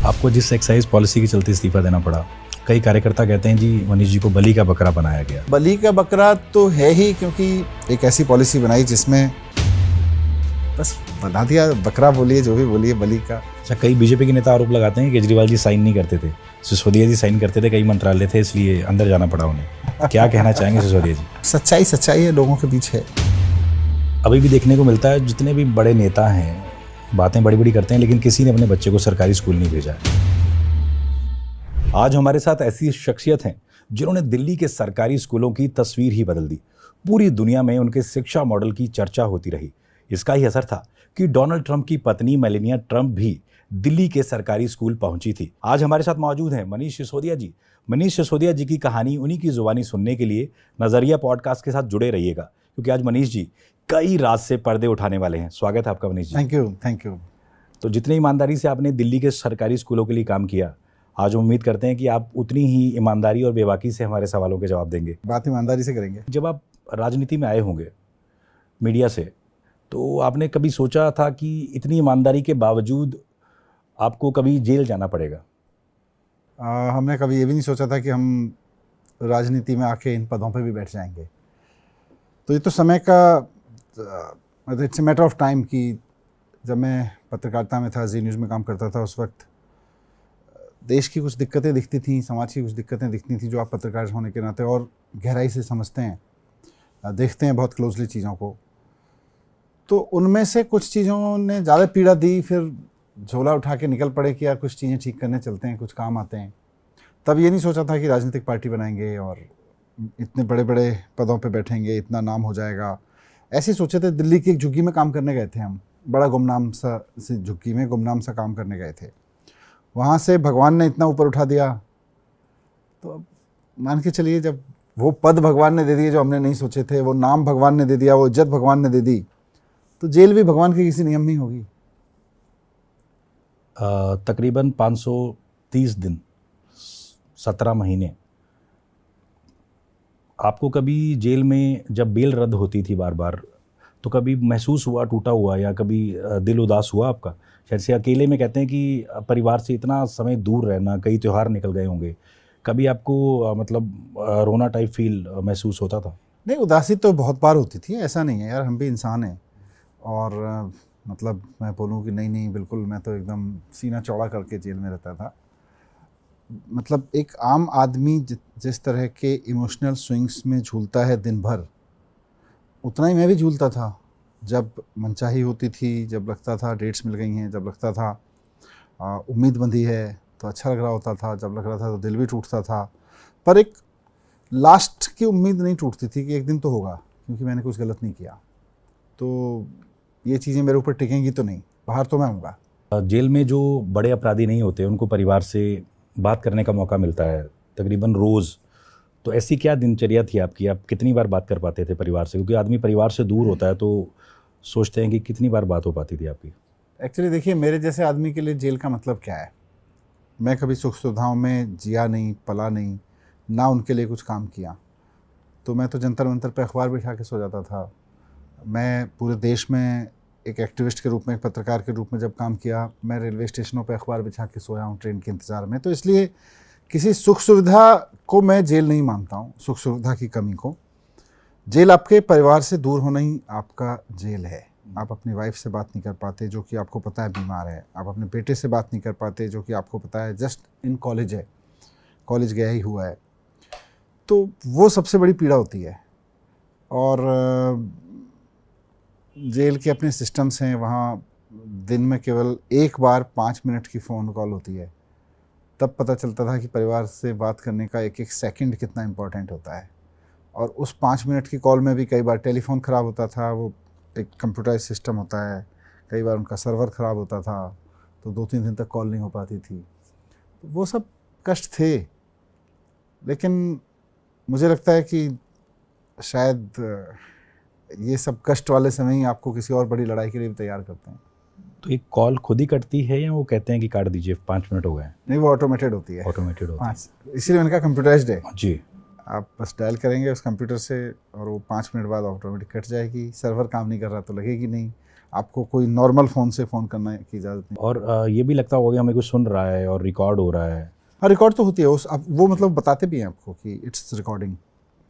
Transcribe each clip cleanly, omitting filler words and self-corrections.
आपको जिस excise policy के चलते इस्तीफा देना पड़ा, कई कार्यकर्ता कहते हैं जी मनीष जी को बलि का बकरा बनाया गया। बलि का बकरा तो है ही, क्योंकि एक ऐसी पॉलिसी बनाई जिसमें बस बना दिया, बकरा बोलिए जो भी बोलिए, बलि का। अच्छा, कई बीजेपी के नेता आरोप लगाते हैं कि केजरीवाल जी साइन नहीं करते थे, सिसोदिया जी साइन करते थे, कई मंत्रालय थे इसलिए अंदर जाना पड़ा उन्हें। क्या कहना चाहेंगे सिसोदिया जी? सच्चाई है, लोगों के बीच है। अभी भी देखने को मिलता है जितने भी बड़े नेता हैं बातें बड़ी बड़ी करते हैं, लेकिन किसी ने अपने बच्चे को सरकारी स्कूल नहीं भेजा है। आज हमारे साथ ऐसी शख्सियत हैं जिन्होंने दिल्ली के सरकारी स्कूलों की तस्वीर ही बदल दी। पूरी दुनिया में उनके शिक्षा मॉडल की चर्चा होती रही। इसका ही असर था कि डोनाल्ड ट्रंप की पत्नी मेलानिया ट्रंप भी दिल्ली के सरकारी स्कूल पहुंची थी। आज हमारे साथ मौजूद हैं मनीष सिसोदिया जी। मनीष सिसोदिया जी की कहानी उन्हीं की जुबानी सुनने के लिए नजरिया पॉडकास्ट के साथ जुड़े रहिएगा, क्योंकि आज मनीष जी कई राज से पर्दे उठाने वाले हैं। स्वागत है आपका मनीष जी। Thank you. तो जितनी ईमानदारी से आपने दिल्ली के सरकारी स्कूलों के लिए काम किया, आज उम्मीद करते हैं कि आप उतनी ही ईमानदारी और बेबाकी से हमारे सवालों के जवाब देंगे। बात ईमानदारी से करेंगे। जब आप राजनीति में आए होंगे मीडिया से, तो आपने कभी सोचा था कि इतनी ईमानदारी के बावजूद आपको कभी जेल जाना पड़ेगा? हमने कभी ये भी नहीं सोचा था कि हम राजनीति में आके इन पदों पे भी बैठ जाएंगे। तो ये तो समय का it's a matter of time कि जब मैं पत्रकारिता में था, जी न्यूज़ में काम करता था, उस वक्त देश की कुछ दिक्कतें दिखती थी, समाज की कुछ दिक्कतें दिखती थी, जो आप पत्रकार होने के नाते और गहराई से समझते हैं, देखते हैं बहुत क्लोजली चीज़ों को। तो उनमें से कुछ चीज़ों ने ज़्यादा पीड़ा दी, फिर झोला उठा के निकल पड़े कि यार कुछ चीज़ें ठीक करने चलते हैं, कुछ काम आते हैं। तब ये नहीं सोचा था कि राजनीतिक पार्टी बनाएंगे और इतने बड़े बड़े पदों पे बैठेंगे, इतना नाम हो जाएगा। ऐसे सोचे थे। दिल्ली की एक झुग्गी में काम करने गए थे हम, बड़ा गुमनाम सा झुग्गी में गुमनाम सा काम करने गए थे। वहाँ से भगवान ने इतना ऊपर उठा दिया, तो अब मान के चलिए जब वो पद भगवान ने दे दिए जो हमने नहीं सोचे थे, वो नाम भगवान ने दे दिया, वो इज्जत भगवान ने दे दी, तो जेल भी भगवान के किसी नियम में ही होगी। तकरीबन 530 दिन, 17 महीने। आपको कभी जेल में जब बेल रद्द होती थी बार बार, तो कभी महसूस हुआ टूटा हुआ, या कभी दिल उदास हुआ आपका? शायद से अकेले में कहते हैं कि परिवार से इतना समय दूर रहना, कई त्यौहार निकल गए होंगे, कभी आपको रोना टाइप फील महसूस होता था? नहीं, उदासी तो बहुत बार होती थी, ऐसा नहीं है यार, हम भी इंसान हैं। और मतलब मैं बोलूँ कि नहीं बिल्कुल, मैं तो एकदम सीना चौड़ा करके जेल में रहता था। मतलब एक आम आदमी जिस तरह के इमोशनल स्विंग्स में झूलता है दिन भर, उतना ही मैं भी झूलता था। जब मनचाही होती थी, जब लगता था डेट्स मिल गई हैं, जब लगता था उम्मीद बंधी है तो अच्छा लग रहा होता था, जब लग रहा था तो दिल भी टूटता था। पर एक लास्ट की उम्मीद नहीं टूटती थी कि एक दिन तो होगा, क्योंकि मैंने कुछ गलत नहीं किया, तो ये चीज़ें मेरे ऊपर टिकेंगी तो नहीं, बाहर तो मैं आऊँगा। जेल में जो बड़े अपराधी नहीं होते उनको परिवार से बात करने का मौका मिलता है तकरीबन रोज़। तो ऐसी क्या दिनचर्या थी आपकी? आप कितनी बार बात कर पाते थे परिवार से? क्योंकि आदमी परिवार से दूर होता है तो सोचते हैं कि कितनी बार बात हो पाती थी आपकी? एक्चुअली देखिए, मेरे जैसे आदमी के लिए जेल का मतलब क्या है? मैं कभी सुख सुविधाओं में जिया नहीं, पला नहीं, ना उनके लिए कुछ काम किया। तो मैं तो जंतर मंतर पे अखबार बिठा के सो जाता था। मैं पूरे देश में एक एक्टिविस्ट के रूप में, एक पत्रकार के रूप में जब काम किया, मैं रेलवे स्टेशनों पे अखबार बिछा के सोया हूँ ट्रेन के इंतज़ार में। तो इसलिए किसी सुख सुविधा को मैं जेल नहीं मानता हूँ, सुख सुविधा की कमी को। जेल आपके परिवार से दूर होना ही आपका जेल है। आप अपनी वाइफ से बात नहीं कर पाते जो कि आपको पता है बीमार है, आप अपने बेटे से बात नहीं कर पाते जो कि आपको पता है जस्ट इन कॉलेज है, कॉलेज गया ही हुआ है। तो वो सबसे बड़ी पीड़ा होती है। और जेल के अपने सिस्टम्स हैं, वहाँ दिन में केवल एक बार 5 मिनट की फ़ोन कॉल होती है। तब पता चलता था कि परिवार से बात करने का एक एक सेकंड कितना इम्पोर्टेंट होता है। और उस 5 मिनट की कॉल में भी कई बार टेलीफोन ख़राब होता था, वो एक कंप्यूटराइज सिस्टम होता है, कई बार उनका सर्वर ख़राब होता था, तो 2-3 दिन तक कॉल नहीं हो पाती थी। तो वो सब कष्ट थे, लेकिन मुझे लगता है कि शायद ये सब कष्ट वाले समय ही आपको किसी और बड़ी लड़ाई के लिए भी तैयार करते हैं। तो एक कॉल खुद ही कटती है या वो कहते हैं कि काट दीजिए 5 मिनट हो गए? नहीं, वो ऑटोमेटेड होती है। ऑटोमेटेड होती है। इसीलिए मैंने कहा कंप्यूटराइज्ड है जी। आप बस डायल करेंगे उस कंप्यूटर से और वो 5 मिनट बाद ऑटोमेटिक कट जाएगी। सर्वर काम नहीं कर रहा तो लगेगी नहीं, आपको कोई नॉर्मल फ़ोन से फ़ोन करने की इजाज़त नहीं। और ये भी लगता होगा कि हमें कुछ सुन रहा है और रिकॉर्ड हो रहा है। हाँ, रिकॉर्ड तो होती है उस अब वो मतलब बताते भी हैं आपको कि इट्स रिकॉर्डिंग,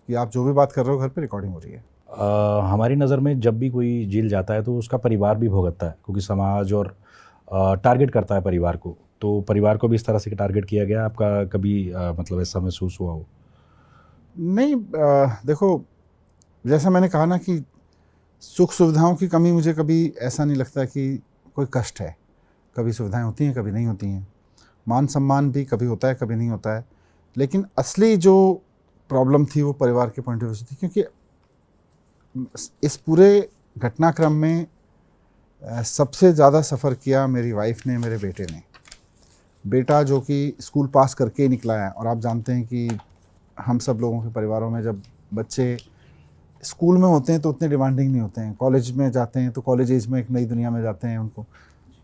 कि आप जो भी बात कर रहे हो घर पे रिकॉर्डिंग हो रही है। हमारी नज़र में जब भी कोई जेल जाता है तो उसका परिवार भी भुगतता है, क्योंकि समाज और टारगेट करता है परिवार को। तो परिवार को भी इस तरह से टारगेट किया गया, आपका कभी मतलब ऐसा महसूस हुआ हो? नहीं, देखो, जैसा मैंने कहा ना कि सुख सुविधाओं की कमी मुझे कभी ऐसा नहीं लगता कि कोई कष्ट है। कभी सुविधाएं होती हैं, कभी नहीं होती हैं। मान सम्मान भी कभी होता है, कभी नहीं होता है। लेकिन असली जो प्रॉब्लम थी वो परिवार के पॉइंट ऑफ व्यू से थी, क्योंकि इस पूरे घटनाक्रम में सबसे ज़्यादा सफ़र किया मेरी वाइफ ने, मेरे बेटे ने। बेटा जो कि स्कूल पास करके ही निकला है, और आप जानते हैं कि हम सब लोगों के परिवारों में जब बच्चे स्कूल में होते हैं तो उतने डिमांडिंग नहीं होते हैं, कॉलेज में जाते हैं तो कॉलेज एज में एक नई दुनिया में जाते हैं उनको।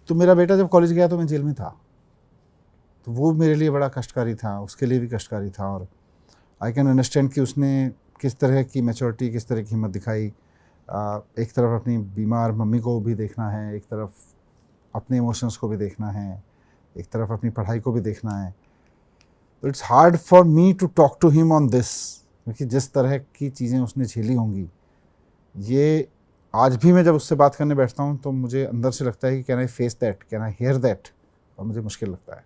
तो मेरा बेटा जब कॉलेज गया तो मैं जेल में था, तो वो मेरे लिए बड़ा कष्टकारी था, उसके लिए भी कष्टकारी था। और आई कैन अंडरस्टैंड कि उसने किस तरह की मैच्योरिटी, किस तरह की हिम्मत दिखाई। एक तरफ अपनी बीमार मम्मी को भी देखना है, एक तरफ अपने इमोशंस को भी देखना है, एक तरफ अपनी पढ़ाई को भी देखना है। तो it's hard for me to talk to him on this, क्योंकि जिस तरह की चीज़ें उसने झेली होंगी, ये आज भी मैं जब उससे बात करने बैठता हूँ तो मुझे अंदर से लगता है कि can I face that, can I hear that, और मुझे मुश्किल लगता है।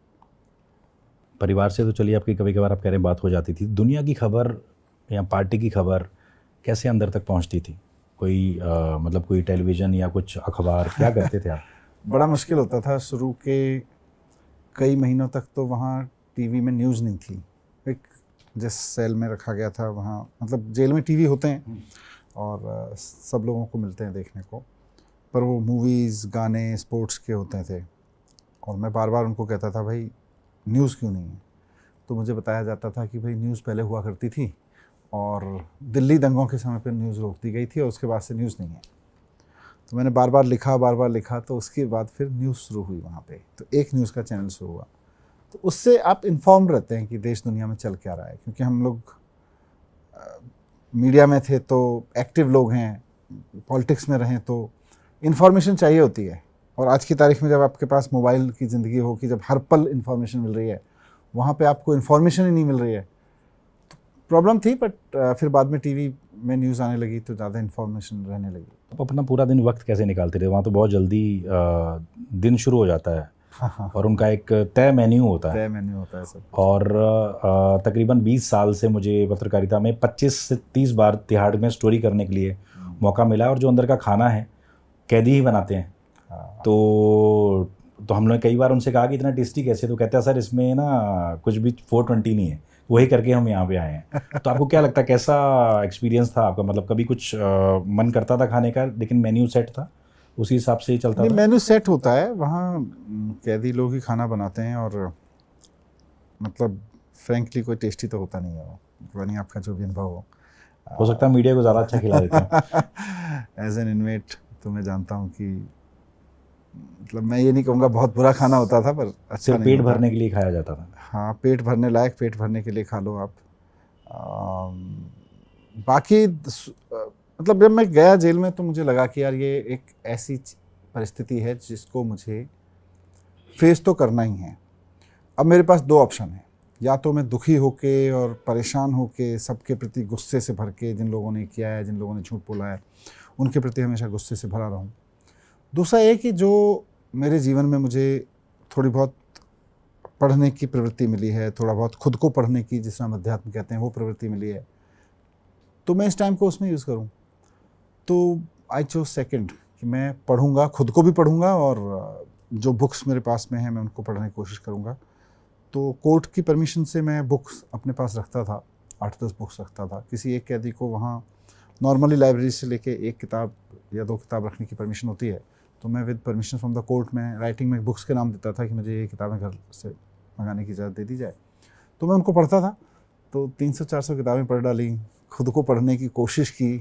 परिवार से तो चलिए आपकी कभी कभार आप कह रहे हैं बात हो जाती थी, दुनिया की खबर या पार्टी की खबर कैसे अंदर तक पहुंचती थी? कोई मतलब कोई टेलीविज़न या कुछ अखबार, क्या करते थे आप? बड़ा मुश्किल होता था शुरू के कई महीनों तक। तो वहाँ टीवी में न्यूज़ नहीं थी। एक जिस सेल में रखा गया था वहाँ, मतलब जेल में टीवी होते हैं और सब लोगों को मिलते हैं देखने को, पर वो मूवीज़, गाने, स्पोर्ट्स के होते थे। और मैं बार बार उनको कहता था भाई न्यूज़ क्यों नहीं है? तो मुझे बताया जाता था कि भाई न्यूज़ पहले हुआ करती थी और दिल्ली दंगों के समय पर न्यूज़ रोक दी गई थी और उसके बाद से न्यूज़ नहीं है। तो मैंने बार बार लिखा, तो उसके बाद फिर न्यूज़ शुरू हुई वहाँ पे। तो एक न्यूज़ का चैनल शुरू हुआ, तो उससे आप इन्फॉर्म रहते हैं कि देश दुनिया में चल क्या रहा है। क्योंकि हम लोग मीडिया में थे तो एक्टिव लोग हैं, पॉलिटिक्स में रहें तो इन्फॉर्मेशन चाहिए होती है। और आज की तारीख में जब आपके पास मोबाइल की ज़िंदगी हो कि जब हर पल इन्फॉर्मेशन मिल रही है, वहाँ पे आपको इन्फॉर्मेशन ही नहीं मिल रही है, तो प्रॉब्लम थी। बट फिर बाद में टीवी में न्यूज़ आने लगी तो ज़्यादा इन्फॉर्मेशन रहने लगी। आप अपना पूरा दिन वक्त कैसे निकालते थे? वहाँ तो बहुत जल्दी दिन शुरू हो जाता है। हाँ, और उनका एक तय मेन्यू होता है। तय मेन्यू होता है सब। और तकरीबन 20 साल से मुझे पत्रकारिता में 25 से 30 बार तिहाड़ में स्टोरी करने के लिए मौका मिला, और जो अंदर का खाना है कैदी ही बनाते हैं। तो हमने कई बार उनसे कहा कि इतना टेस्टी कैसे? तो कहते हैं सर इसमें ना कुछ भी 420 नहीं है, वही करके हम यहाँ पे आए हैं। तो आपको क्या लगता है, कैसा एक्सपीरियंस था आपका? मतलब कभी कुछ मन करता था खाने का, लेकिन मेन्यू सेट था, उसी हिसाब से ही चलता नहीं, था? मेन्यू सेट होता है वहाँ, कैदी लोग ही खाना बनाते हैं। और मतलब फ्रेंकली कोई टेस्टी तो होता नहीं है वो, पता नहीं आपका जो भी अनुभव हो सकता है मीडिया को ज़्यादा अच्छा खिला देते हैं। एज एन इनमेट तो मैं जानता हूँ कि मतलब मैं ये नहीं कहूँगा बहुत बुरा खाना होता था, पर अच्छा सिर्फ नहीं पेट होता। भरने के लिए खाया जाता था। हाँ, पेट भरने लायक, पेट भरने के लिए खा लो आप। बाकी मतलब जब मैं गया जेल में तो मुझे लगा कि यार ये एक ऐसी परिस्थिति है जिसको मुझे फेस तो करना ही है। अब मेरे पास दो ऑप्शन हैं, या तो मैं दुखी होके और परेशान होके सबके प्रति गुस्से से भर के, जिन लोगों ने किया है, जिन लोगों ने झूठ बोला है, उनके प्रति हमेशा गुस्से से भरा रहूं। दूसरा ये कि जो मेरे जीवन में मुझे थोड़ी बहुत पढ़ने की प्रवृत्ति मिली है, थोड़ा बहुत खुद को पढ़ने की, जिसे हम अध्यात्म कहते हैं, वो प्रवृत्ति मिली है, तो मैं इस टाइम को उसमें यूज़ करूं। तो आई चोज सेकंड, कि मैं पढ़ूंगा, खुद को भी पढ़ूंगा और जो बुक्स मेरे पास में हैं मैं उनको पढ़ने की कोशिश करूंगा। तो कोर्ट की परमिशन से मैं बुक्स अपने पास रखता था, 8-10 बुक्स रखता था। किसी एक कैदी को वहाँ नॉर्मली लाइब्रेरी से लेके एक किताब या 2 किताब रखने की परमिशन होती है, तो मैं with permission from the court में राइटिंग में बुक्स के नाम देता था कि मुझे ये किताबें घर से मंगाने की इजाज़त दे दी जाए। तो मैं उनको पढ़ता था, तो 300-400 किताबें पढ़ डाली, खुद को पढ़ने की कोशिश की।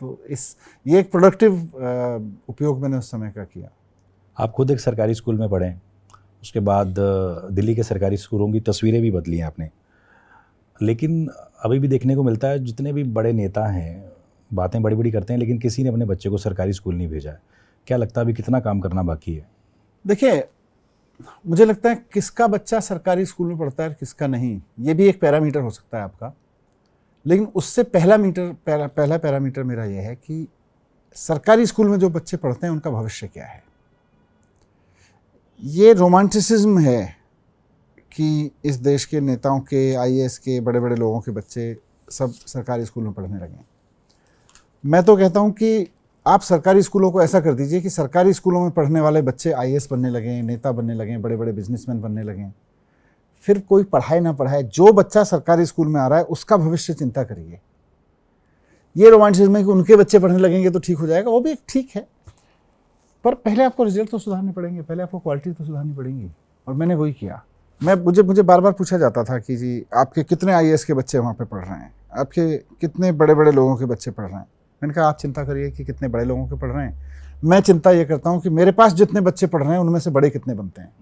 तो ये एक प्रोडक्टिव उपयोग मैंने उस समय का किया। आप खुद एक सरकारी स्कूल में पढ़े, उसके बाद दिल्ली के सरकारी स्कूलों की तस्वीरें भी बदली हैं आपने, लेकिन अभी भी देखने को मिलता है जितने भी बड़े नेता हैं बातें बड़ी बड़ी करते हैं, लेकिन किसी ने अपने बच्चे को सरकारी स्कूल नहीं भेजा है। क्या लगता है अभी कितना काम करना बाकी है? देखिए, मुझे लगता है किसका बच्चा सरकारी स्कूल में पढ़ता है और किसका नहीं, ये भी एक पैरामीटर हो सकता है आपका। लेकिन उससे पहला पैरामीटर मेरा यह है कि सरकारी स्कूल में जो बच्चे पढ़ते हैं उनका भविष्य क्या है। ये रोमांटिसिज्म है कि इस देश के नेताओं के, आईएएस के, बड़े बड़े लोगों के बच्चे सब सरकारी स्कूल में पढ़ने लगे। मैं तो कहता हूँ कि आप सरकारी स्कूलों को ऐसा कर दीजिए कि सरकारी स्कूलों में पढ़ने वाले बच्चे आईएएस बनने लगें, नेता बनने लगें, बड़े बड़े बिजनेसमैन बनने लगें। फिर कोई पढ़ाए ना पढ़ाए, जो बच्चा सरकारी स्कूल में आ रहा है उसका भविष्य चिंता करिए। ये रोमांटिसिज्म है कि उनके बच्चे पढ़ने लगेंगे तो ठीक हो जाएगा, वो भी ठीक है, पर पहले आपको रिजल्ट तो सुधारने पड़ेंगे, पहले आपको क्वालिटी तो सुधारनी पड़ेगी। और मैंने वही किया। मुझे बार बार पूछा जाता था कि जी आपके कितने आईएएस के बच्चे वहाँ पे पढ़ रहे हैं, आपके कितने बड़े बड़े लोगों के बच्चे पढ़ रहे हैं। मैंने कहा आप चिंता करिए कि कितने बड़े लोगों के पढ़ रहे हैं, मैं चिंता ये करता हूँ कि मेरे पास जितने बच्चे पढ़ रहे हैं उनमें से बड़े कितने बनते हैं,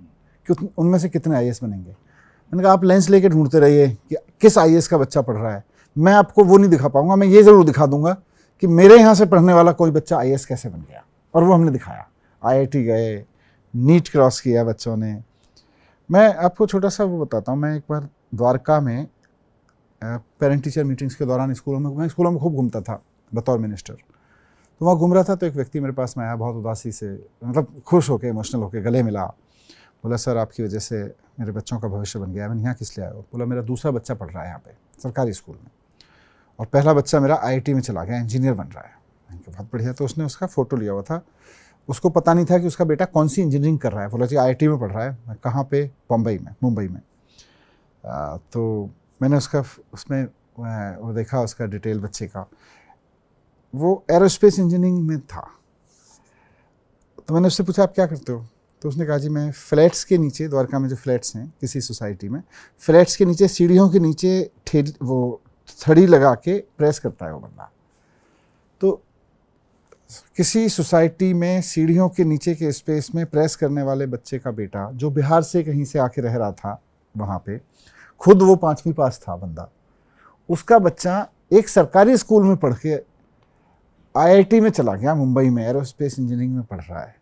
कि उनमें से कितने आईएएस बनेंगे। मैंने कहा आप लेंस लेके ढूंढते रहिए कि किस आईएएस का बच्चा पढ़ रहा है, मैं आपको वो नहीं दिखा पाऊंगा, मैं ये ज़रूर दिखा दूंगा कि मेरे यहाँ से पढ़ने वाला कोई बच्चा आईएएस कैसे बन गया। और वो हमने दिखाया। आईआईटी गए, नीट क्रॉस किया बच्चों ने। मैं आपको छोटा सा वो बताता हूँ। मैं एक बार द्वारका में पेरेंट टीचर मीटिंग्स के दौरान मैं स्कूलों में खूब घूमता था बतौर मिनिस्टर। तो वहाँ घूम रहा था तो एक व्यक्ति मेरे पास में आया, बहुत उदासी से, मतलब खुश होके, इमोशनल होके गले मिला। बोला सर आपकी वजह से मेरे बच्चों का भविष्य बन गया। मैंने यहाँ किस लिए आया हो? बोला मेरा दूसरा बच्चा पढ़ रहा है यहाँ पे सरकारी स्कूल में, और पहला बच्चा मेरा आईआईटी में चला गया, इंजीनियर बन रहा है। मैंने कहा बहुत बढ़िया। तो उसने उसका फ़ोटो लिया हुआ था। उसको पता नहीं था कि उसका बेटा कौन सी इंजीनियरिंग कर रहा है। बोला जी आईआईटी में पढ़ रहा है। मैं कहाँ पे? मुंबई में। तो मैंने उसका उसमें वो देखा, उसका डिटेल बच्चे का, वो एरोस्पेस इंजीनियरिंग में था। तो मैंने उससे पूछा आप क्या करते हो? तो उसने कहा जी मैं फ्लैट्स के नीचे, द्वारका में जो फ्लैट्स हैं किसी सोसाइटी में, फ्लैट्स के नीचे, सीढ़ियों के नीचे वो थड़ी लगा के प्रेस करता है वो बंदा। तो किसी सोसाइटी में सीढ़ियों के नीचे के स्पेस में प्रेस करने वाले बच्चे का बेटा, जो बिहार से कहीं से आके रह रहा था वहाँ पे, खुद वो 5वीं पास था बंदा, उसका बच्चा एक सरकारी स्कूल में पढ़ के आईआईटी में चला गया, मुंबई में एरोस्पेस इंजीनियरिंग में पढ़ रहा है।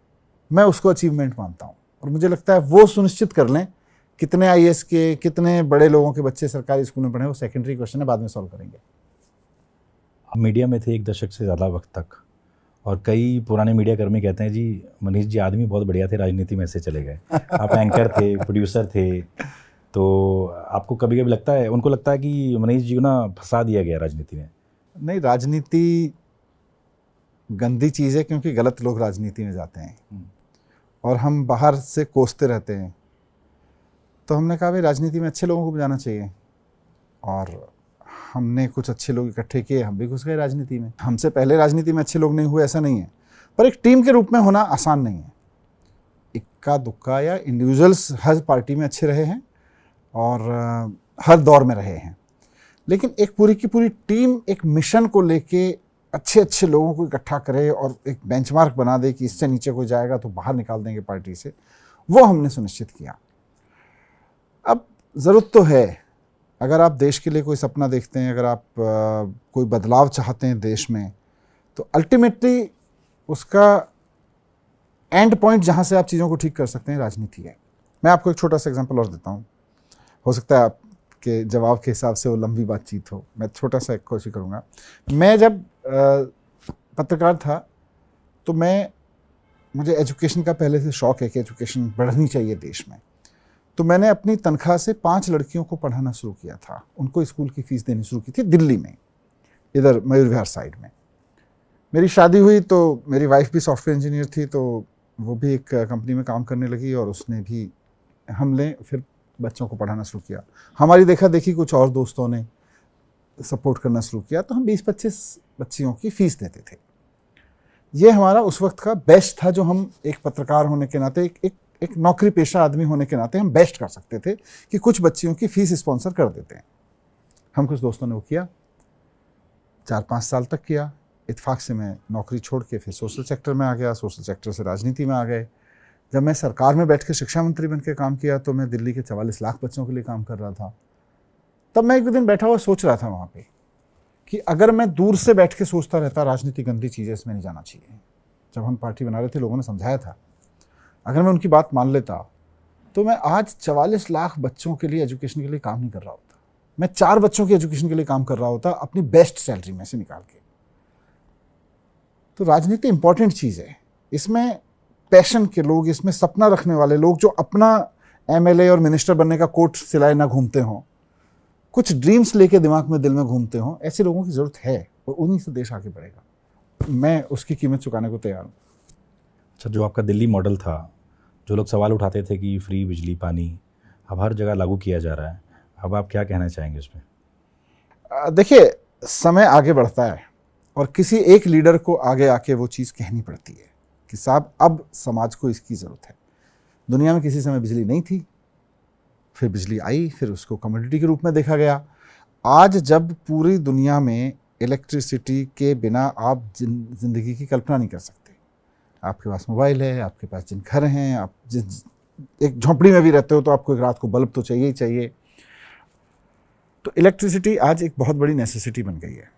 मैं उसको अचीवमेंट मानता हूँ। और मुझे लगता है वो सुनिश्चित कर लें कितने आईएएस के, कितने बड़े लोगों के बच्चे सरकारी स्कूल में पढ़े, वो सेकेंडरी क्वेश्चन है, बाद में सॉल्व करेंगे। आप मीडिया में थे 1 दशक से ज़्यादा वक्त तक, और कई पुराने मीडिया कर्मी कहते हैं जी मनीष जी आदमी बहुत बढ़िया थे, राजनीति में ऐसे चले गए। आप एंकर थे, प्रोड्यूसर थे, तो आपको कभी कभी लगता है, उनको लगता है कि मनीष जी को ना फंसा दिया गया राजनीति में? नहीं, राजनीति गंदी चीज़ है क्योंकि गलत लोग राजनीति में जाते हैं और हम बाहर से कोसते रहते हैं। तो हमने कहा भाई राजनीति में अच्छे लोगों को जाना चाहिए, और हमने कुछ अच्छे लोग इकट्ठे किए, हम भी घुस गए राजनीति में। हमसे पहले राजनीति में अच्छे लोग नहीं हुए ऐसा नहीं है, पर एक टीम के रूप में होना आसान नहीं है। इक्का दुक्का या इंडिविजुअल्स हर पार्टी में अच्छे रहे हैं और हर दौर में रहे हैं, लेकिन एक पूरी की पूरी टीम एक मिशन को लेके अच्छे अच्छे लोगों को इकट्ठा करे और एक बेंचमार्क बना दे कि इससे नीचे कोई जाएगा तो बाहर निकाल देंगे पार्टी से, वो हमने सुनिश्चित किया। अब ज़रूरत तो है, अगर आप देश के लिए कोई सपना देखते हैं, अगर आप कोई बदलाव चाहते हैं देश में, तो अल्टीमेटली उसका एंड पॉइंट जहाँ से आप चीज़ों को ठीक कर सकते हैं राजनीति है। मैं आपको एक छोटा सा एग्जांपल और देता हूँ, हो सकता है आपके जवाब के हिसाब से वो लंबी बातचीत हो, मैं छोटा सा कोशिश करूँगा। मैं जब पत्रकार था तो मुझे एजुकेशन का पहले से शौक़ है कि एजुकेशन बढ़नी चाहिए देश में। तो मैंने अपनी तनख्वाह से 5 लड़कियों को पढ़ाना शुरू किया था, उनको स्कूल की फ़ीस देनी शुरू की थी दिल्ली में, इधर मयूर विहार साइड में। मेरी शादी हुई तो मेरी वाइफ भी सॉफ्टवेयर इंजीनियर थी, तो वो भी एक कंपनी में काम करने लगी और उसने भी, हमने फिर बच्चों को पढ़ाना शुरू किया। हमारी देखा देखी कुछ और दोस्तों ने सपोर्ट करना शुरू किया, तो हम 20-25 बच्चियों की फ़ीस देते थे। ये हमारा उस वक्त का बेस्ट था, जो हम एक पत्रकार होने के नाते, एक नौकरी पेशा आदमी होने के नाते हम बेस्ट कर सकते थे कि कुछ बच्चियों की फ़ीस स्पॉन्सर कर देते हैं। हम कुछ दोस्तों ने वो किया, 4-5 साल तक किया। इत्तेफाक से मैं नौकरी छोड़ के फिर सोशल सेक्टर में आ गया, सोशल सेक्टर से राजनीति में आ गए। जब मैं सरकार में बैठ के शिक्षा मंत्री बन के काम किया तो मैं दिल्ली के 44 लाख बच्चों के लिए काम कर रहा था। तब मैं एक दिन बैठा हुआ सोच रहा था वहाँ पे कि अगर मैं दूर से बैठ के सोचता रहता राजनीति गंदी चीज़ है, इसमें नहीं जाना चाहिए, जब हम पार्टी बना रहे थे लोगों ने समझाया था, अगर मैं उनकी बात मान लेता तो मैं आज 44 लाख बच्चों के लिए एजुकेशन के लिए काम नहीं कर रहा होता, मैं 4 बच्चों के एजुकेशन के लिए काम कर रहा होता अपनी बेस्ट सैलरी में से निकाल के। तो राजनीति इंपॉर्टेंट चीज़ है, इसमें पैशन के लोग, इसमें सपना रखने वाले लोग जो अपना एमएलए और मिनिस्टर बनने का कोट सिलाए ना घूमते हों, कुछ ड्रीम्स लेके दिमाग में दिल में घूमते हों, ऐसे लोगों की ज़रूरत है और उन्हीं से देश आगे बढ़ेगा। मैं उसकी कीमत चुकाने को तैयार हूँ। अच्छा, जो आपका दिल्ली मॉडल था, जो लोग सवाल उठाते थे कि फ्री बिजली पानी अब हर जगह लागू किया जा रहा है, अब आप क्या कहना चाहेंगे इस पर? देखिए, समय आगे बढ़ता है और किसी एक लीडर को आगे आके वो चीज़ कहनी पड़ती है कि साहब अब समाज को इसकी ज़रूरत है। दुनिया में किसी समय बिजली नहीं थी, फिर बिजली आई, फिर उसको कमोडिटी के रूप में देखा गया। आज जब पूरी दुनिया में इलेक्ट्रिसिटी के बिना आप ज़िंदगी की कल्पना नहीं कर सकते, आपके पास मोबाइल है, आपके पास जिन घर हैं, आप जिस एक झोंपड़ी में भी रहते हो तो आपको एक रात को बल्ब तो चाहिए ही चाहिए। तो इलेक्ट्रिसिटी आज एक बहुत बड़ी नेसेसिटी बन गई है।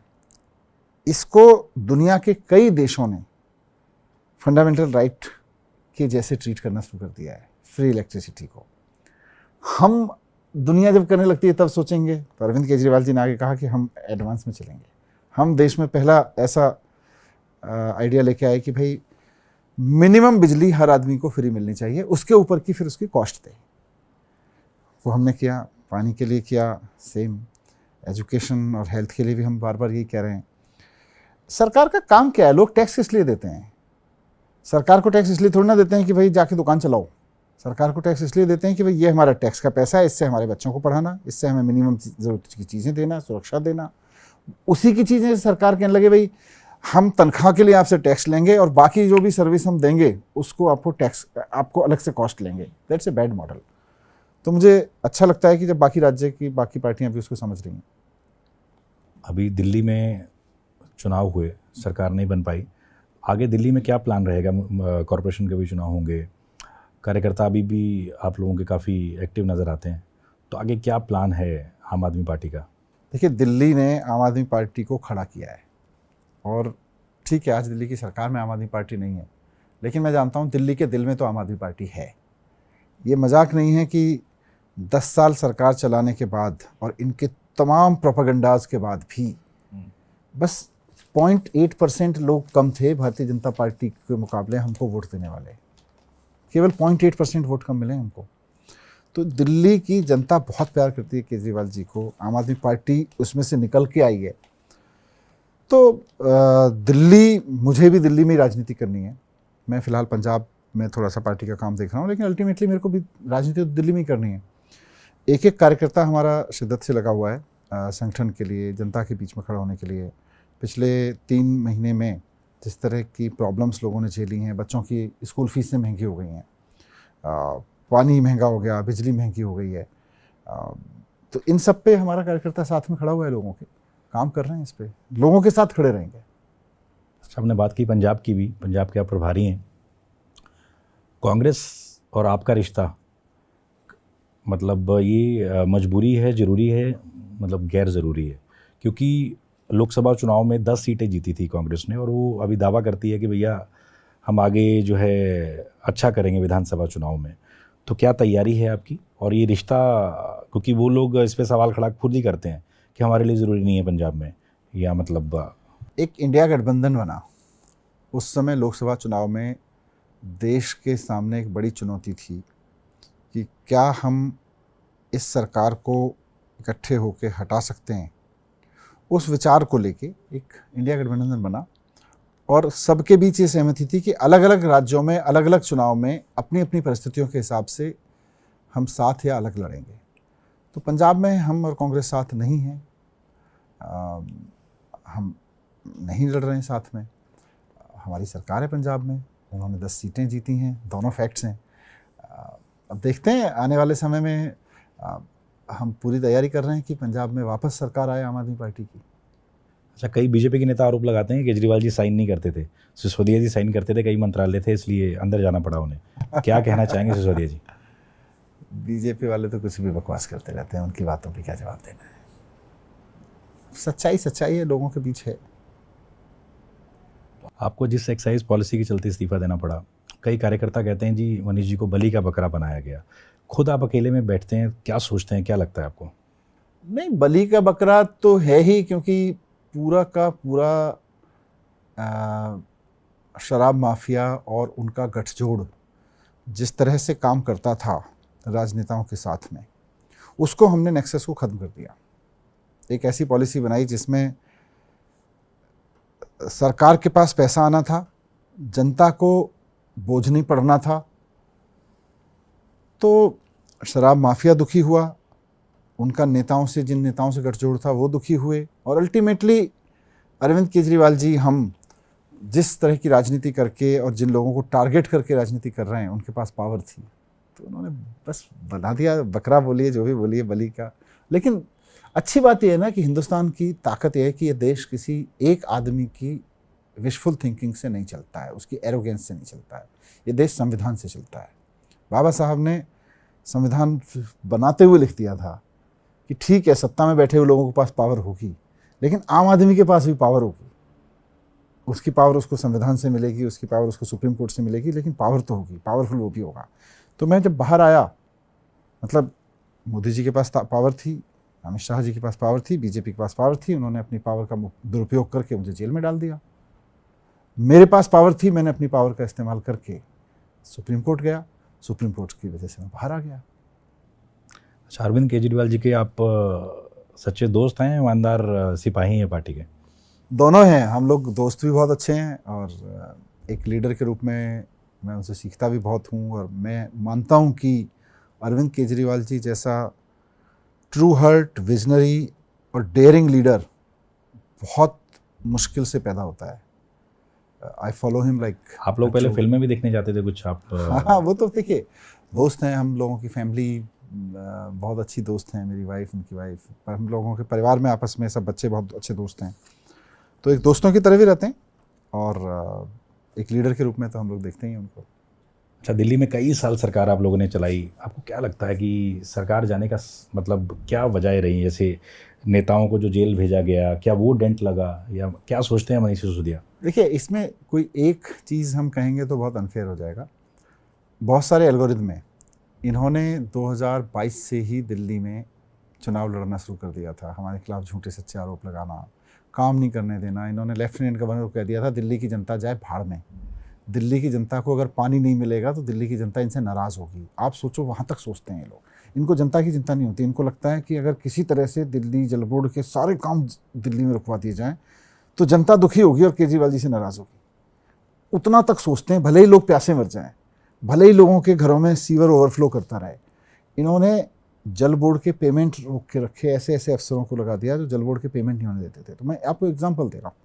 इसको दुनिया के कई देशों ने फंडामेंटल राइट के जैसे ट्रीट करना शुरू कर दिया है, फ्री इलेक्ट्रिसिटी को। हम दुनिया जब करने लगती है तब सोचेंगे, तो अरविंद केजरीवाल जी ने आगे कहा कि हम एडवांस में चलेंगे। हम देश में पहला ऐसा आइडिया लेके आए कि भाई मिनिमम बिजली हर आदमी को फ्री मिलनी चाहिए, उसके ऊपर की फिर उसकी कॉस्ट दे। वो हमने किया, पानी के लिए किया, सेम एजुकेशन और हेल्थ के लिए भी हम बार बार यही कह रहे हैं। सरकार का काम क्या है? लोग टैक्स किस लिए देते हैं? सरकार को टैक्स इसलिए थोड़ी ना देते हैं कि भाई जाके दुकान चलाओ। सरकार को टैक्स इसलिए देते हैं कि भाई ये हमारा टैक्स का पैसा है, इससे हमारे बच्चों को पढ़ाना, इससे हमें मिनिमम ज़रूरत की चीज़ें देना, सुरक्षा देना। उसी की चीज़ें सरकार कहने लगे भाई हम तनख्वाह के लिए आपसे टैक्स लेंगे और बाकी जो भी सर्विस हम देंगे उसको आपको अलग से कॉस्ट लेंगे। That's a bad model. तो मुझे अच्छा लगता है कि जब बाकी राज्य की बाकी पार्टियां भी उसको समझ रही हैं। अभी दिल्ली में चुनाव हुए, सरकार नहीं बन पाई, आगे दिल्ली में क्या प्लान रहेगा? कॉरपोरेशन के भी चुनाव होंगे, कार्यकर्ता अभी भी आप लोगों के काफ़ी एक्टिव नज़र आते हैं, तो आगे क्या प्लान है आम आदमी पार्टी का? देखिए, दिल्ली ने आम आदमी पार्टी को खड़ा किया है और ठीक है, आज दिल्ली की सरकार में आम आदमी पार्टी नहीं है, लेकिन मैं जानता हूँ दिल्ली के दिल में तो आम आदमी पार्टी है। ये मजाक नहीं है कि 10 साल सरकार चलाने के बाद और इनके तमाम प्रोपेगेंडाज के बाद भी बस 0.8% लोग कम थे भारतीय जनता पार्टी के मुकाबले हमको वोट देने वाले। केवल 0.8% वोट कम मिले हमको। तो दिल्ली की जनता बहुत प्यार करती है केजरीवाल जी को, आम आदमी पार्टी उसमें से निकल के आई है। तो दिल्ली, मुझे भी दिल्ली में ही राजनीति करनी है। मैं फ़िलहाल पंजाब में थोड़ा सा पार्टी का काम देख रहा हूँ, लेकिन अल्टीमेटली मेरे को भी राजनीति तो दिल्ली में ही करनी है। एक एक कार्यकर्ता हमारा शिद्दत से लगा हुआ है संगठन के लिए, जनता के बीच में खड़ा होने के लिए। पिछले 3 महीने में जिस तरह की प्रॉब्लम्स लोगों ने झेली हैं, बच्चों की स्कूल फीसें महंगी हो गई हैं, पानी महंगा हो गया, बिजली महंगी हो गई है, तो इन सब पे हमारा कार्यकर्ता साथ में खड़ा हुआ है, लोगों के काम कर रहे हैं, इस पे लोगों के साथ खड़े रहेंगे। अच्छा, हमने बात की पंजाब की भी, पंजाब के आप प्रभारी हैं। कांग्रेस और आपका रिश्ता, मतलब ये मजबूरी है, ज़रूरी है, मतलब गैर ज़रूरी है? क्योंकि लोकसभा चुनाव में 10 सीटें जीती थी कांग्रेस ने, और वो अभी दावा करती है कि भैया हम आगे जो है अच्छा करेंगे विधानसभा चुनाव में। तो क्या तैयारी है आपकी? और ये रिश्ता, क्योंकि वो लोग इस पे सवाल खड़ा खुद ही करते हैं कि हमारे लिए ज़रूरी नहीं है पंजाब में, या मतलब एक इंडिया गठबंधन बना, उस समय लोकसभा चुनाव में देश के सामने एक बड़ी चुनौती थी कि क्या हम इस सरकार को इकट्ठे होकर हटा सकते हैं। उस विचार को लेके एक इंडिया गठबंधन बना और सबके बीच ये सहमति थी कि अलग अलग राज्यों में अलग अलग चुनाव में अपनी अपनी परिस्थितियों के हिसाब से हम साथ या अलग लड़ेंगे। तो पंजाब में हम और कांग्रेस साथ नहीं हैं, हम नहीं लड़ रहे हैं साथ में। हमारी सरकार है पंजाब में, उन्होंने 10 सीटें जीती हैं, दोनों फैक्ट्स हैं। अब देखते हैं आने वाले समय में, हम पूरी तैयारी कर रहे हैं कि पंजाब में वापस सरकार आए आम आदमी पार्टी की। अच्छा, कई बीजेपी के नेता आरोप लगाते हैं केजरीवाल जी साइन नहीं करते थे, सिसोदिया जी साइन करते थे, कई मंत्रालय थे इसलिए अंदर जाना पड़ा उन्हें। क्या कहना चाहेंगे सिसोदिया जी? बीजेपी वाले तो कुछ भी बकवास करते रहते हैं, उनकी बातों पे क्या जवाब देना है। सच्चाई सच्चाई है, लोगों के बीच है। आपको जिस एक्साइज पॉलिसी के चलते इस्तीफा देना पड़ा, कई कार्यकर्ता कहते हैं जी मनीष जी को बलि का बकरा बनाया गया। खुद आप अकेले में बैठते हैं, क्या सोचते हैं, क्या लगता है आपको? नहीं, बलि का बकरा तो है ही, क्योंकि पूरा का पूरा शराब माफिया और उनका गठजोड़ जिस तरह से काम करता था राजनेताओं के साथ में, उसको हमने नेक्सस को ख़त्म कर दिया। एक ऐसी पॉलिसी बनाई जिसमें सरकार के पास पैसा आना था, जनता को बोझ नहीं पड़ना था। तो शराब माफिया दुखी हुआ, उनका नेताओं से, जिन नेताओं से गठजोड़ था वो दुखी हुए, और अल्टीमेटली अरविंद केजरीवाल जी हम जिस तरह की राजनीति करके और जिन लोगों को टारगेट करके राजनीति कर रहे हैं, उनके पास पावर थी, तो उन्होंने बस बना दिया, बकरा बोलिए जो भी बोलिए, बलि का। लेकिन अच्छी बात यह है ना कि हिंदुस्तान की ताकत यह है कि ये देश किसी एक आदमी की विशफुल थिंकिंग से नहीं चलता है, उसकी एरोगेंस से नहीं चलता है। ये देश संविधान से चलता है। बाबा साहब ने संविधान बनाते हुए लिख दिया था कि ठीक है, सत्ता में बैठे हुए लोगों के पास पावर होगी, लेकिन आम आदमी के पास भी पावर होगी। उसकी पावर उसको संविधान से मिलेगी, उसकी पावर उसको सुप्रीम कोर्ट से मिलेगी, लेकिन पावर तो होगी, पावरफुल वो भी होगा। तो मैं जब बाहर आया, मतलब मोदी जी के पास पावर थी, अमित शाह जी के पास पावर थी, बीजेपी के पास पावर थी, उन्होंने अपनी पावर का दुरुपयोग करके मुझे जेल में डाल दिया। मेरे पास पावर थी, मैंने अपनी पावर का इस्तेमाल करके सुप्रीम कोर्ट गया, सुप्रीम कोर्ट की वजह से मैं बाहर आ गया। अच्छा, अरविंद केजरीवाल जी के आप सच्चे दोस्त हैं, ईमानदार सिपाही हैं पार्टी के? दोनों हैं। हम लोग दोस्त भी बहुत अच्छे हैं, और एक लीडर के रूप में मैं उनसे सीखता भी बहुत हूँ। और मैं मानता हूँ कि अरविंद केजरीवाल जी जैसा ट्रू हार्ट, विजनरी और डेयरिंग लीडर बहुत मुश्किल से पैदा होता है। I follow him like. आप लोग पहले फिल्में भी देखने जाते थे कुछ आप? हाँ, वो तो देखिए, दोस्त हैं हम लोगों की, फैमिली बहुत अच्छी दोस्त हैं, मेरी वाइफ, उनकी वाइफ, पर हम लोगों के परिवार में आपस में सब बच्चे बहुत अच्छे दोस्त हैं, तो एक दोस्तों की तरह भी रहते हैं, और एक लीडर के रूप में तो हम लोग देखते ही हैं उनको। अच्छा, दिल्ली में कई साल सरकार आप लोगों ने चलाई, आपको क्या लगता है कि सरकार जाने का मतलब क्या वजह रही? जैसे नेताओं को जो जेल भेजा गया, क्या वो डेंट लगा, या क्या सोचते हैं मनीष सिसोदिया? देखिए, इसमें कोई एक चीज़ हम कहेंगे तो बहुत अनफेयर हो जाएगा। बहुत सारे एल्गोरिदम हैं। इन्होंने 2022 से ही दिल्ली में चुनाव लड़ना शुरू कर दिया था, हमारे खिलाफ झूठे सच्चे आरोप लगाना, काम नहीं करने देना। इन्होंने लेफ्टिनेंट गवर्नर को कह दिया था दिल्ली की जनता जाए भाड़ में, दिल्ली की जनता को अगर पानी नहीं मिलेगा तो दिल्ली की जनता इनसे नाराज़ होगी। आप सोचो, वहाँ तक सोचते हैं ये लोग। इनको जनता की चिंता नहीं होती, इनको लगता है कि अगर किसी तरह से दिल्ली जल बोर्ड के सारे काम दिल्ली में रुकवा दिए जाएँ तो जनता दुखी होगी और केजरीवाल जी से नाराज़ होगी। उतना तक सोचते हैं, भले ही लोग प्यासे मर जाएं, भले ही लोगों के घरों में सीवर ओवरफ्लो करता रहे। इन्होंने जल बोर्ड के पेमेंट रोक के रखे, ऐसे ऐसे अफसरों को लगा दिया जो जल बोर्ड के पेमेंट नहीं होने देते थे। तो मैं आपको एग्जांपल दे रहा हूँ।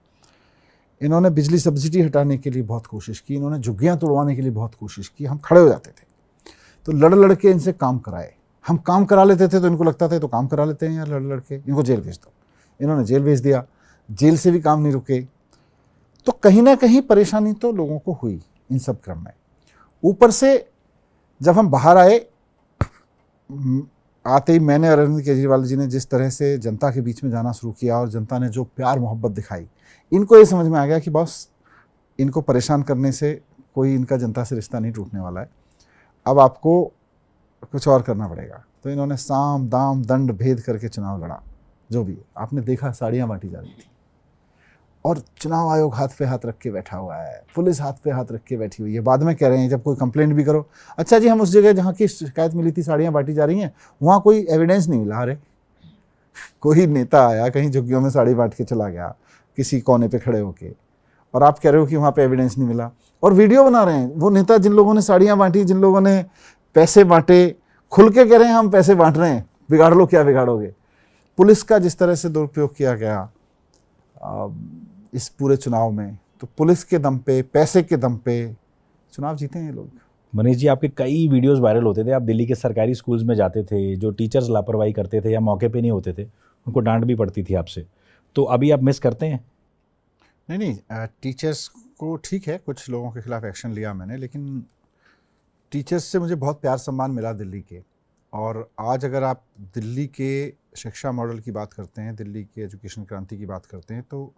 इन्होंने बिजली सब्सिडी हटाने के लिए बहुत कोशिश की, इन्होंने झुग्गियाँ तोड़वाने के लिए बहुत कोशिश की। हम खड़े हो जाते थे तो लड़ लड़ के इनसे काम कराए। हम काम करा लेते थे तो इनको लगता था तो काम करा लेते हैं यार, लड़ लड़ के इनको जेल भेज दो। इन्होंने जेल भेज दिया, जेल से भी काम नहीं रुके। तो कहीं ना कहीं परेशानी तो लोगों को हुई इन सब क्रम में। ऊपर से जब हम बाहर आए, आते ही मैंने और अरविंद केजरीवाल जी ने जिस तरह से जनता के बीच में जाना शुरू किया और जनता ने जो प्यार मोहब्बत दिखाई, इनको ये समझ में आ गया कि बस इनको परेशान करने से कोई इनका जनता से रिश्ता नहीं टूटने वाला है, अब आपको कुछ और करना पड़ेगा। तो इन्होंने साम दाम दंड भेद करके चुनाव लड़ा। जो भी आपने देखा, साड़ियाँ बांटी जा रही थी, और चुनाव आयोग हाथ पे हाथ रख के बैठा हुआ है, पुलिस हाथ पे हाथ रख के बैठी हुई है। बाद में कह रहे हैं जब कोई कंप्लेंट भी करो, अच्छा जी हम उस जगह जहाँ की शिकायत मिली थी साड़ियाँ बांटी जा रही हैं, वहाँ कोई एविडेंस नहीं मिला। अरे कोई नेता आया कहीं झुग्गियों में साड़ी बांट के चला गया किसी कोने पे खड़े होके, और आप कह रहे हो कि वहाँ पे एविडेंस नहीं मिला, और वीडियो बना रहे हैं वो नेता जिन लोगों ने साड़ियाँ बांटी, जिन लोगों ने पैसे बांटे, खुल के कह रहे हैं हम पैसे बांट रहे हैं, बिगाड़ लो, क्या बिगाड़ोगे। पुलिस का जिस तरह से दुरुपयोग किया गया इस पूरे चुनाव में, तो पुलिस के दम पे, पैसे के दम पे चुनाव जीते हैं ये लोग। मनीष जी, आपके कई वीडियोस वायरल होते थे, आप दिल्ली के सरकारी स्कूल्स में जाते थे, जो टीचर्स लापरवाही करते थे या मौके पे नहीं होते थे उनको डांट भी पड़ती थी आपसे, तो अभी आप मिस करते हैं? नहीं, टीचर्स को ठीक है, कुछ लोगों के खिलाफ एक्शन लिया मैंने, लेकिन टीचर्स से मुझे बहुत प्यार सम्मान मिला दिल्ली के। और आज अगर आप दिल्ली के शिक्षा मॉडल की बात करते हैं, दिल्ली की एजुकेशन क्रांति की बात करते हैं, तो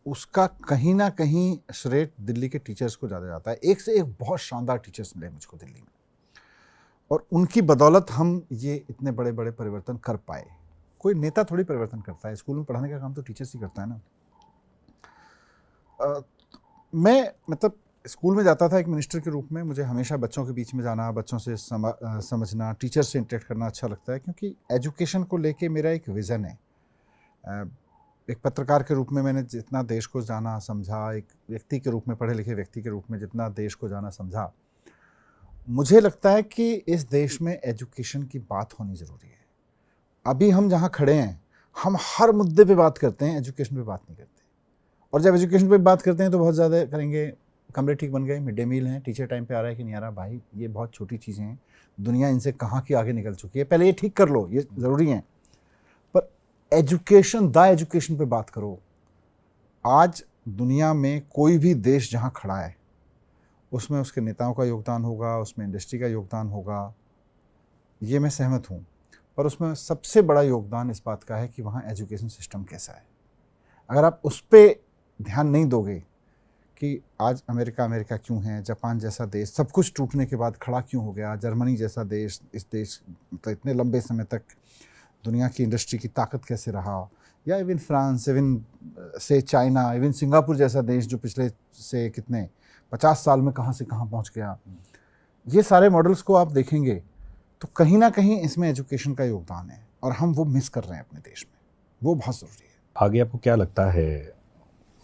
उसका कहीं ना कहीं श्रेय दिल्ली के टीचर्स को ज़्यादा जाता है। एक से एक बहुत शानदार टीचर्स मिले मुझको दिल्ली में, और उनकी बदौलत हम ये इतने बड़े बड़े परिवर्तन कर पाए। कोई नेता थोड़ी परिवर्तन करता है, स्कूल में पढ़ाने का काम तो टीचर्स ही करता है ना। मैं मतलब स्कूल में जाता था एक मिनिस्टर के रूप में, मुझे हमेशा बच्चों के बीच में जाना, बच्चों से समझना, टीचर से इंटरेक्ट करना अच्छा लगता है, क्योंकि एजुकेशन को लेके मेरा एक विज़न है। एक पत्रकार के रूप में मैंने जितना देश को जाना समझा, एक व्यक्ति के रूप में, पढ़े लिखे व्यक्ति के रूप में जितना देश को जाना समझा, मुझे लगता है कि इस देश में एजुकेशन की बात होनी ज़रूरी है। अभी हम जहाँ खड़े हैं, हम हर मुद्दे पे बात करते हैं, एजुकेशन पे बात नहीं करते। और जब एजुकेशन पे बात करते हैं तो बहुत ज़्यादा करेंगे, कमरे ठीक बन गए, मिड डे मील हैं, टीचर टाइम पे आ रहा है कि नहीं आ रहा। भाई ये बहुत छोटी चीज़ें हैं, दुनिया इनसे कहाँ की आगे निकल चुकी है, पहले ये ठीक कर लो, ये ज़रूरी है। पर एजुकेशन, द एजुकेशन पे बात करो। आज दुनिया में कोई भी देश जहाँ खड़ा है, उसमें उसके नेताओं का योगदान होगा, उसमें इंडस्ट्री का योगदान होगा, ये मैं सहमत हूँ। पर उसमें सबसे बड़ा योगदान इस बात का है कि वहाँ एजुकेशन सिस्टम कैसा है। अगर आप उस पर ध्यान नहीं दोगे कि आज अमेरिका क्यों है, जापान जैसा देश सब कुछ टूटने के बाद खड़ा क्यों हो गया, जर्मनी जैसा देश, इस देश मतलब इतने लंबे समय तक दुनिया की इंडस्ट्री की ताकत कैसे रहा, या इवन फ्रांस, इवन से चाइना, इवन सिंगापुर जैसा देश जो पिछले से कितने 50 साल में कहाँ से कहाँ पहुँच गया, ये सारे मॉडल्स को आप देखेंगे तो कहीं ना कहीं इसमें एजुकेशन का योगदान है, और हम वो मिस कर रहे हैं अपने देश में। वो बहुत ज़रूरी है। आगे आपको क्या लगता है,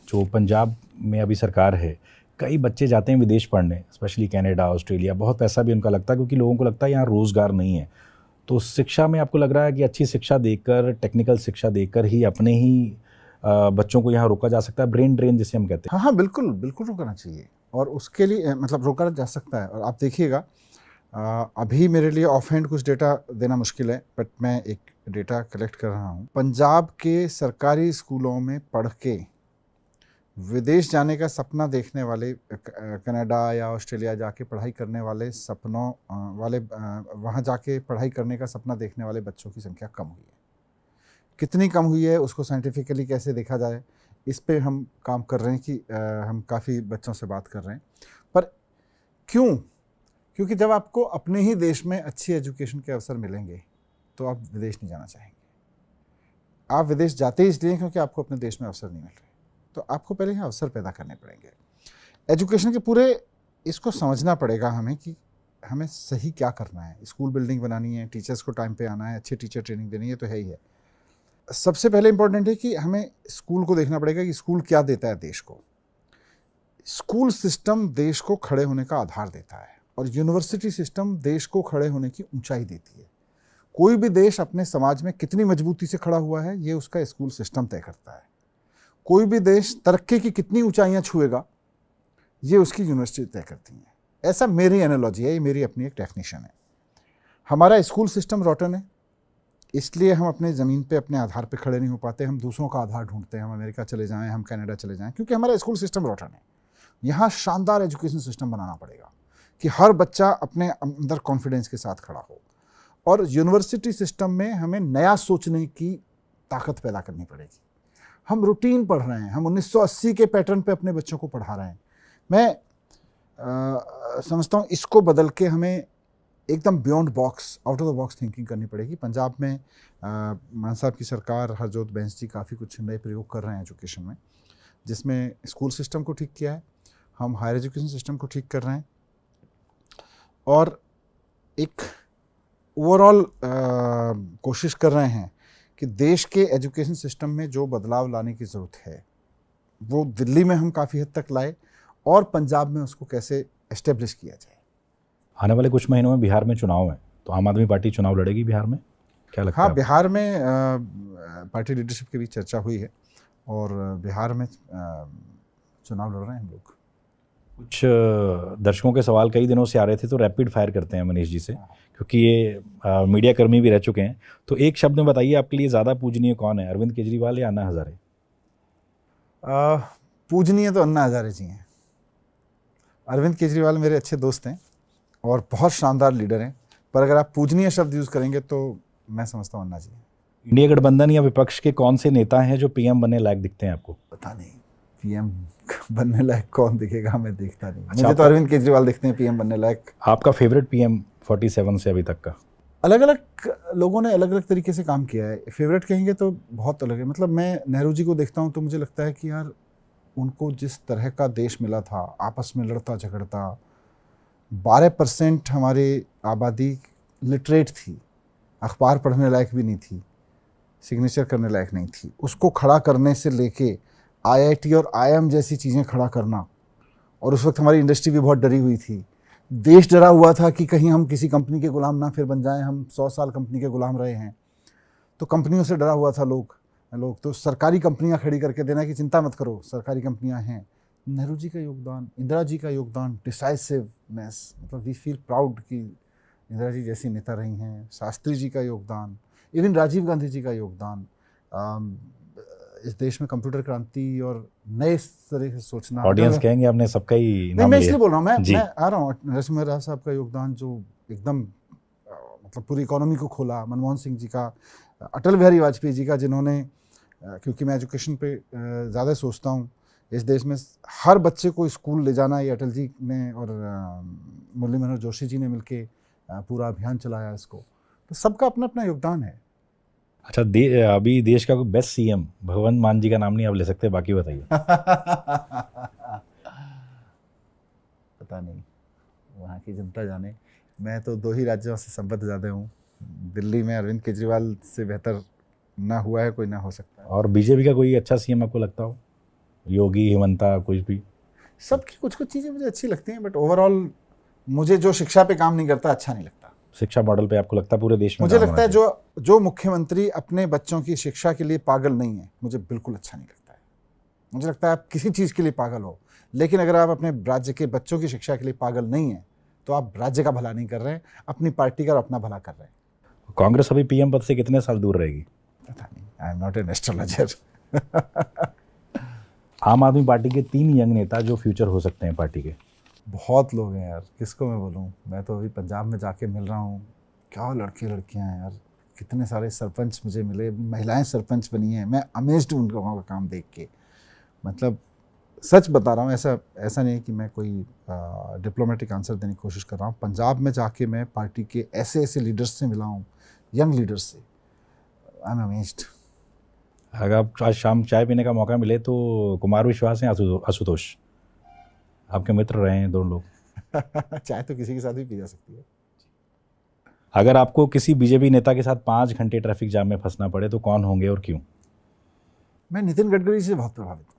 जो पंजाब में अभी सरकार है, कई बच्चे जाते हैं विदेश पढ़ने, स्पेशली कनाडा, ऑस्ट्रेलिया, बहुत पैसा भी उनका लगता है क्योंकि लोगों को लगता है यहाँ रोज़गार नहीं है। तो शिक्षा में आपको लग रहा है कि अच्छी शिक्षा देकर, टेक्निकल शिक्षा देकर ही अपने ही बच्चों को यहाँ रोका जा सकता है, ब्रेन ड्रेन जिसे हम कहते हैं? हाँ, बिल्कुल बिल्कुल रोकना चाहिए, और उसके लिए मतलब रोका जा सकता है। और आप देखिएगा, अभी मेरे लिए ऑफ हैंड कुछ डेटा देना मुश्किल है, बट मैं एक डेटा कलेक्ट कर रहा हूँ। पंजाब के सरकारी स्कूलों में पढ़ के विदेश जाने का सपना देखने वाले, कनाडा या ऑस्ट्रेलिया जाके पढ़ाई करने वाले सपनों वाले, वहाँ जाके पढ़ाई करने का सपना देखने वाले बच्चों की संख्या कम हुई है। कितनी कम हुई है उसको साइंटिफिकली कैसे देखा जाए, इस पे हम काम कर रहे हैं कि हम काफ़ी बच्चों से बात कर रहे हैं। पर क्यों? क्योंकि जब आपको अपने ही देश में अच्छी एजुकेशन के अवसर मिलेंगे तो आप विदेश नहीं जाना चाहेंगे। आप विदेश जाते ही इसलिए क्योंकि आपको अपने देश में अवसर नहीं मिल रहे, तो आपको पहले यहाँ अवसर पैदा करने पड़ेंगे। एजुकेशन के पूरे इसको समझना पड़ेगा हमें कि हमें सही क्या करना है। स्कूल बिल्डिंग बनानी है, टीचर्स को टाइम पे आना है, अच्छे टीचर ट्रेनिंग देनी है, तो है ही है। सबसे पहले इंपॉर्टेंट है कि हमें स्कूल को देखना पड़ेगा कि स्कूल क्या देता है देश को। स्कूल सिस्टम देश को खड़े होने का आधार देता है, और यूनिवर्सिटी सिस्टम देश को खड़े होने की ऊंचाई देती है। कोई भी देश अपने समाज में कितनी मजबूती से खड़ा हुआ है, ये उसका स्कूल सिस्टम तय करता है। कोई भी देश तरक्की की कितनी ऊंचाइयां छुएगा, ये उसकी यूनिवर्सिटी तय करती हैं। ऐसा मेरी एनालॉजी है, ये मेरी अपनी एक डेफिनेशन है। हमारा स्कूल सिस्टम रॉटन है, इसलिए हम अपने ज़मीन पे अपने आधार पे खड़े नहीं हो पाते। हम दूसरों का आधार ढूंढते हैं, हम अमेरिका चले जाएं, हम कनाडा चले जाएं, क्योंकि हमारा स्कूल सिस्टम रॉटन है। यहाँ शानदार एजुकेशन सिस्टम बनाना पड़ेगा कि हर बच्चा अपने अंदर कॉन्फिडेंस के साथ खड़ा हो, और यूनिवर्सिटी सिस्टम में हमें नया सोचने की ताकत पैदा करनी पड़ेगी। हम रूटीन पढ़ रहे हैं, हम 1980 के पैटर्न पे अपने बच्चों को पढ़ा रहे हैं। मैं समझता हूँ इसको बदल के हमें एकदम beyond box, out of the box thinking करनी पड़ेगी। पंजाब में मान साहब की सरकार, हरजोत बैंस जी काफ़ी कुछ नए प्रयोग कर रहे हैं एजुकेशन में, जिसमें स्कूल सिस्टम को ठीक किया है, हम हायर एजुकेशन सिस्टम को ठीक कर रहे हैं, और एक ओवरऑल कोशिश कर रहे हैं कि देश के एजुकेशन सिस्टम में जो बदलाव लाने की ज़रूरत है वो दिल्ली में हम काफ़ी हद तक लाए, और पंजाब में उसको कैसे एस्टेब्लिश किया जाए। आने वाले कुछ महीनों में बिहार में चुनाव है, तो आम आदमी पार्टी चुनाव लड़ेगी बिहार में, क्या लगता है? हाँ, बिहार में पार्टी लीडरशिप के बीच चर्चा हुई है, और बिहार में चुनाव लड़ रहे हैं हम लोग। कुछ दर्शकों के सवाल कई दिनों से आ रहे थे, तो रैपिड फायर करते हैं मनीष जी से, क्योंकि ये मीडिया कर्मी भी रह चुके हैं। तो एक शब्द में बताइए, आपके लिए ज़्यादा पूजनीय कौन है, अरविंद केजरीवाल या अन्ना हज़ारे? पूजनीय तो अन्ना हज़ारे जी हैं। अरविंद केजरीवाल मेरे अच्छे दोस्त हैं और बहुत शानदार लीडर हैं, पर अगर आप पूजनीय शब्द यूज़ करेंगे तो मैं समझता हूँ अन्ना जी। इंडिया गठबंधन या विपक्ष के कौन से नेता हैं जो पीएम बनने लायक दिखते हैं आपको? पता नहीं, पीएम बनने लायक कौन दिखेगा, मैं देखता नहीं। अच्छा, मुझे तो अरविंद केजरीवाल दिखते हैं पीएम बनने लायक। आपका फेवरेट पीएम 47 से अभी तक का? अलग अलग लोगों ने अलग अलग तरीके से काम किया है, फेवरेट कहेंगे तो बहुत अलग है। मतलब मैं नेहरू जी को देखता हूँ तो मुझे लगता है कि यार उनको जिस तरह का देश मिला था, आपस में लड़ता झगड़ता, 12% हमारी आबादी लिटरेट थी, अखबार पढ़ने लायक भी नहीं थी, सिग्नेचर करने लायक नहीं थी, उसको खड़ा करने से लेके आईआईटी और आईएम जैसी चीज़ें खड़ा करना। और उस वक्त हमारी इंडस्ट्री भी बहुत डरी हुई थी, देश डरा हुआ था कि कहीं हम किसी कंपनी के गुलाम ना फिर बन जाएं। हम 100 साल कंपनी के गुलाम रहे हैं, तो कंपनियों से डरा हुआ था लोग तो सरकारी कंपनियां खड़ी करके देना कि चिंता मत करो, सरकारी कंपनियां हैं। नेहरू जी का योगदान, इंदिरा जी का योगदान, डिसाइसिवनेस, मतलब वी फील प्राउड कि इंदिरा जी जैसी नेता रही हैं। शास्त्री जी का योगदान, इवन राजीव गांधी जी का योगदान, इस देश में कंप्यूटर क्रांति और नए तरह से सोचना। ऑडियंस कहेंगे आपने सबका ही नहीं, नाम मैं लिया। इसलिए बोल रहा हूँ, मैं जी। आ रहा हूँ। नरसिम्हा राव साहब का योगदान जो एकदम मतलब पूरी इकोनॉमी को खोला, मनमोहन सिंह जी का, अटल बिहारी वाजपेयी जी का, जिन्होंने क्योंकि मैं एजुकेशन पे ज़्यादा सोचता हूँ, इस देश में हर बच्चे को स्कूल ले जाना, ये अटल जी ने और मुरली मनोहर जोशी जी ने मिलके पूरा अभियान चलाया इसको। तो सबका अपना अपना योगदान है। अच्छा, अभी देश का कोई बेस्ट सीएम, भगवंत मान जी का नाम नहीं आप ले सकते, बाकी बताइए। पता नहीं, वहाँ की जनता जाने। मैं तो 2 ही राज्यों से संबद्ध ज़्यादा हूँ। दिल्ली में अरविंद केजरीवाल से बेहतर ना हुआ है, कोई ना हो सकता है। और बीजेपी का कोई अच्छा सीएम आपको लगता हो? योगी, हेमंता, कुछ भी? सबकी कुछ कुछ चीज़ें मुझे अच्छी लगती हैं, बट ओवरऑल मुझे जो शिक्षा पे काम नहीं करता अच्छा नहीं लगता। शिक्षा मॉडल पे आपको लगता है पूरे देश में मुझे काम लगता है होना जो मुख्यमंत्री अपने बच्चों की शिक्षा के लिए पागल नहीं है, मुझे बिल्कुल अच्छा नहीं लगता है। मुझे लगता है आप किसी चीज़ के लिए पागल हो, लेकिन अगर आप अपने राज्य के बच्चों की शिक्षा के लिए पागल नहीं है तो आप राज्य का भला नहीं कर रहे हैं, अपनी पार्टी का और अपना भला कर रहे हैं। चाहिए। कांग्रेस अभी पीएम पद से कितने साल दूर रहेगी? पता नहीं, I am not an astrologer. आम आदमी पार्टी के 3 यंग नेता जो फ्यूचर हो सकते हैं पार्टी के। बहुत लोग हैं यार, किसको मैं बोलूँ। मैं तो अभी पंजाब में जाके मिल रहा हूँ, क्या लड़के लड़कियाँ हैं यार, कितने सारे सरपंच मुझे मिले, महिलाएं सरपंच बनी हैं। मैं अमेज्ड हूँ उन लोगों का काम देख के। मतलब सच बता रहा हूँ, ऐसा नहीं है कि मैं कोई डिप्लोमेटिक आंसर देने की कोशिश कर रहा हूँ। पंजाब में जाके मैं पार्टी के ऐसे ऐसे लीडर्स से मिला हूँ, यंग लीडर्स से, आई एम अमेज्ड। अगर आप आज शाम चाय पीने का मौका मिले तो कुमार विश्वास हैं, आशुतोष, आपके मित्र रहे हैं दोनों लोग। चाय तो किसी के साथ भी पी जा सकती है। अगर आपको किसी बीजेपी नेता के साथ 5 घंटे ट्रैफिक जाम में फंसना पड़े तो कौन होंगे और क्यों? मैं नितिन गडकरी से बहुत प्रभावित हूँ।